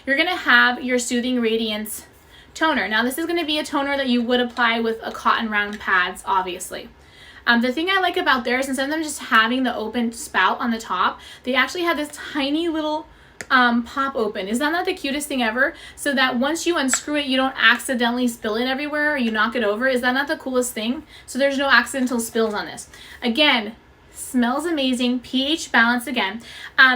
you're gonna have your Soothing Radiance toner. Now this is gonna be a toner that you would apply with a cotton round pads, obviously. The thing I like about theirs, instead of them just having the open spout on the top, they actually have this tiny little pop open. Isn't that the cutest thing ever? So that once you unscrew it, you don't accidentally spill it everywhere or you knock it over. Is that not the coolest thing? So there's no accidental spills on this. Again, smells amazing, pH balance again.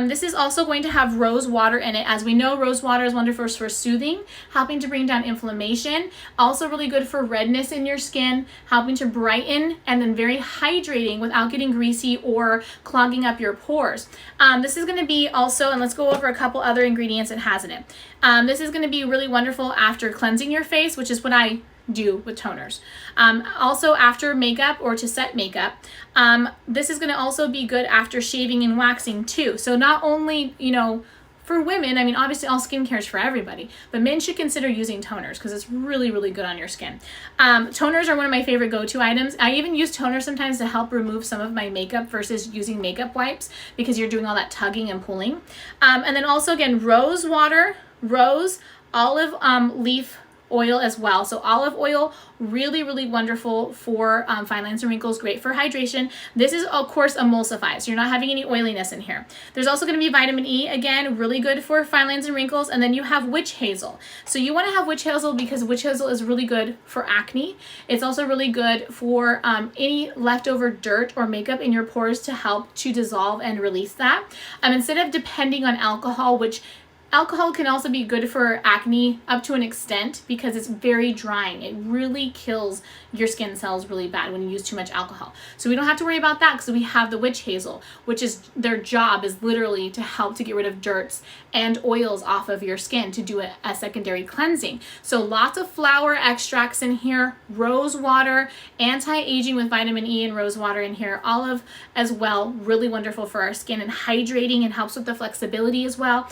This is also going to have rose water in it. As we know, rose water is wonderful for soothing, helping to bring down inflammation, also really good for redness in your skin, helping to brighten, and then very hydrating without getting greasy or clogging up your pores. This is going to be also, and let's go over a couple other ingredients it has in it. This is going to be really wonderful after cleansing your face, which is what I do with toners. Also after makeup or to set makeup. This is going to also be good after shaving and waxing too. So not only, you know, for women, I mean, obviously all skincare is for everybody, but men should consider using toners because it's really, really good on your skin. Toners are one of my favorite go-to items. I even use toner sometimes to help remove some of my makeup versus using makeup wipes because you're doing all that tugging and pulling. And then also again, rose water, rose, olive leaf oil as well. So olive oil, really, really wonderful for fine lines and wrinkles, great for hydration. This is, of course, emulsified, so you're not having any oiliness in here. There's also going to be vitamin E, again, really good for fine lines and wrinkles. And then you have witch hazel. So you want to have witch hazel because witch hazel is really good for acne. It's also really good for any leftover dirt or makeup in your pores to help to dissolve and release that. Instead of depending on alcohol, which alcohol can also be good for acne up to an extent because it's very drying. It really kills your skin cells really bad when you use too much alcohol. So we don't have to worry about that because we have the witch hazel, which is their job is literally to help to get rid of dirts and oils off of your skin to do a secondary cleansing. So lots of flower extracts in here, rose water, anti-aging with vitamin E and rose water in here, olive as well, really wonderful for our skin and hydrating and helps with the flexibility as well.